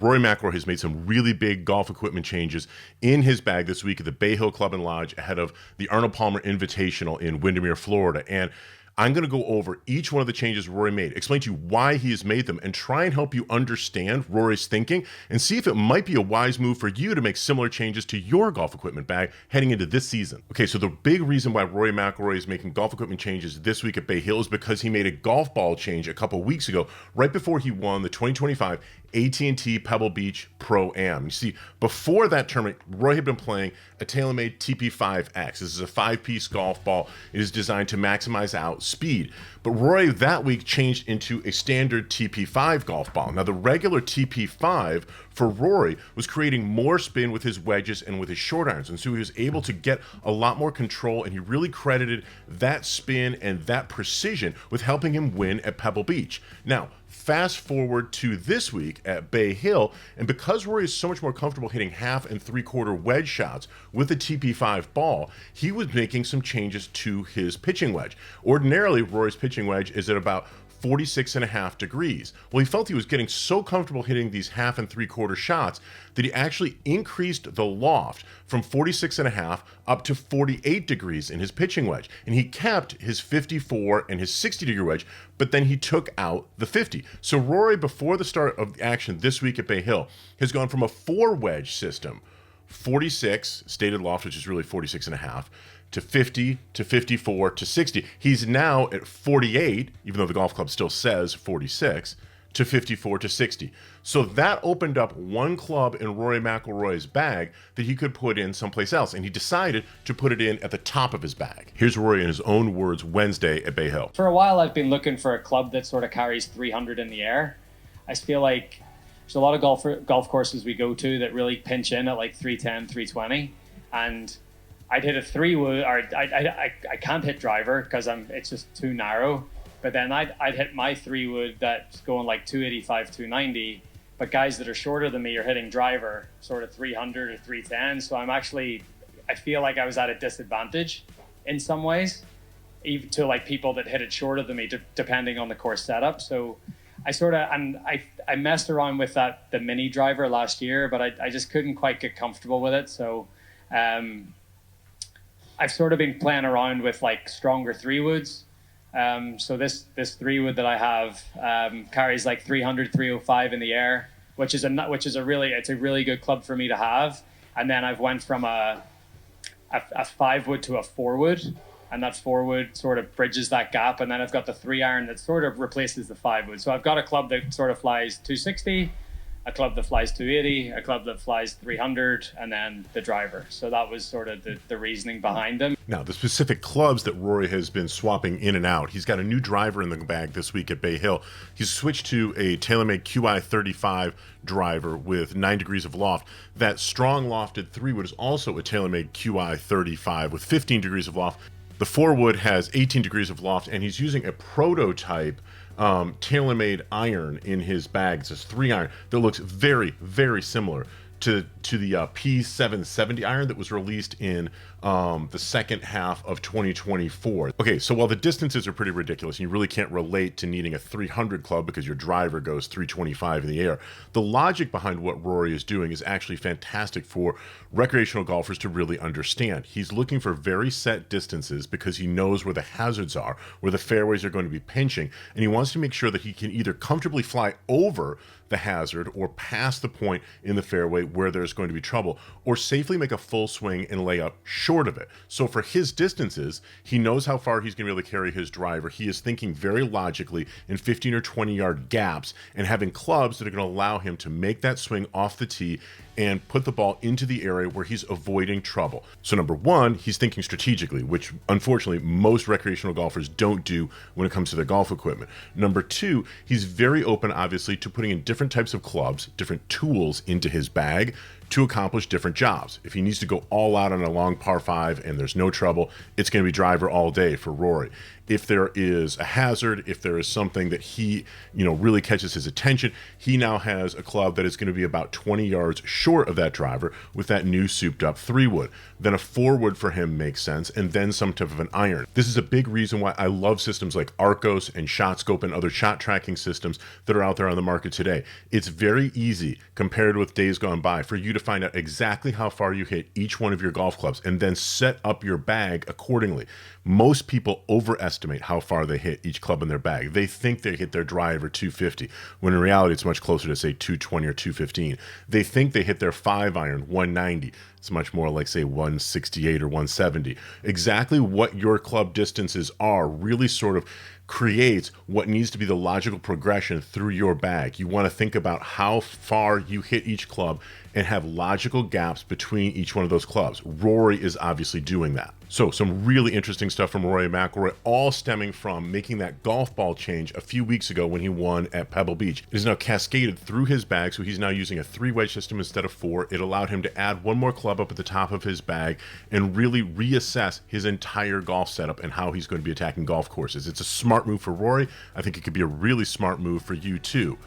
Rory McIlroy has made some really big golf equipment changes in his bag this week at the Bay Hill Club and Lodge ahead of the Arnold Palmer Invitational in Windermere, Florida. And I'm going to go over each one of the changes Rory made, explain to you why he has made them, and try and help you understand Rory's thinking and see if it might be a wise move for you to make similar changes to your golf equipment bag heading into this season. Okay, so the big reason why Rory McIlroy is making golf equipment changes this week at Bay Hill is because he made a golf ball change a couple weeks ago, right before he won the 2025 AT&T Pebble Beach Pro-Am. You see, before that tournament, Roy had been playing a TaylorMade TP5X. This is a 5-piece golf ball. It is designed to maximize out speed. But Roy that week changed into a standard TP5 golf ball. Now, the regular TP5 for Rory was creating more spin with his wedges and with his short irons. And so he was able to get a lot more control, and he really credited that spin and that precision with helping him win at Pebble Beach. Now, fast forward to this week at Bay Hill, and because Rory is so much more comfortable hitting 1/2 and 3/4 wedge shots with the TP5 ball, he was making some changes to his pitching wedge. Ordinarily, Rory's pitching wedge is at about 46.5 degrees. Well, he felt he was getting so comfortable hitting these 1/2 and 3/4 shots that he actually increased the loft from 46.5 up to 48 degrees in his pitching wedge. And he kept his 54 and his 60-degree wedge, but then he took out the 50. So Rory, before the start of the action this week at Bay Hill, has gone from a 4-wedge system, 46 stated loft, which is really 46.5, to 50, to 54, to 60. He's now at 48, even though the golf club still says 46, to 54, to 60. So that opened up one club in Rory McIlroy's bag that he could put in someplace else, and he decided to put it in at the top of his bag. Here's Rory in his own words Wednesday at Bay Hill. For a while, I've been looking for a club that sort of carries 300 in the air. I feel like there's a lot of golf courses we go to that really pinch in at like 310, 320, and I'd hit a 3-wood, or I can't hit driver because it's just too narrow. But then I'd hit my 3-wood that's going like 285, 290. But guys that are shorter than me are hitting driver sort of 300 or 310. So I feel like I was at a disadvantage in some ways, even to like people that hit it shorter than me, depending on the course setup. So I messed around with the mini driver last year, but I just couldn't quite get comfortable with it. So I've sort of been playing around with like stronger 3-woods. So this 3-wood that I have carries like 300, 305 in the air, which is a really good club for me to have. And then I've went from a 5-wood to a 4-wood, and that 4-wood sort of bridges that gap. And then I've got the 3-iron that sort of replaces the 5-wood. So I've got a club that sort of flies 260, a club that flies 280, a club that flies 300, and then the driver. So that was sort of the reasoning behind them. Now, the specific clubs that Rory has been swapping in and out, he's got a new driver in the bag this week at Bay Hill. He's switched to a TaylorMade QI35 driver with 9 degrees of loft. That strong lofted 3-wood is also a TaylorMade QI35 with 15 degrees of loft. The 4-wood has 18 degrees of loft, and he's using a prototype TaylorMade iron in his bag. It's this 3-iron that looks very, very similar to the P770 iron that was released in the second half of 2024. Okay, so while the distances are pretty ridiculous and you really can't relate to needing a 300 club because your driver goes 325 in the air, the logic behind what Rory is doing is actually fantastic for recreational golfers to really understand. He's looking for very set distances because he knows where the hazards are, where the fairways are going to be pinching, and he wants to make sure that he can either comfortably fly over the hazard or past the point in the fairway where there's going to be trouble, or safely make a full swing and lay up short of it. So for his distances, he knows how far he's going to be able to carry his driver. He is thinking very logically in 15 or 20 yard gaps and having clubs that are going to allow him to make that swing off the tee and put the ball into the area where he's avoiding trouble. So number one, he's thinking strategically, which unfortunately most recreational golfers don't do when it comes to their golf equipment. Number two, he's very open, obviously, to putting in different types of clubs, different tools into his bag to accomplish different jobs. If he needs to go all out on a long par 5 and there's no trouble, it's going to be driver all day for Rory. if there is a hazard, if there is something that he, really catches his attention, he now has a club that is going to be about 20 yards short of that driver with that new souped up 3-wood. Then a 4-wood for him makes sense, and then some type of an iron. This is a big reason why I love systems like Arccos and ShotScope and other shot tracking systems that are out there on the market today. It's very easy compared with days gone by for you to find out exactly how far you hit each one of your golf clubs and then set up your bag accordingly. Most people overestimate how far they hit each club in their bag. They think they hit their driver 250, when in reality it's much closer to say 220 or 215. They think they hit their 5-iron 190. It's much more like, say, 168 or 170. Exactly what your club distances are really sort of creates what needs to be the logical progression through your bag. You want to think about how far you hit each club and have logical gaps between each one of those clubs. Rory is obviously doing that. So some really interesting stuff from Rory McIlroy, all stemming from making that golf ball change a few weeks ago when he won at Pebble Beach. It is now cascaded through his bag, so he's now using a 3-wedge system instead of 4. It allowed him to add one more club up at the top of his bag and really reassess his entire golf setup and how he's going to be attacking golf courses. It's a smart move for Rory. I think it could be a really smart move for you too.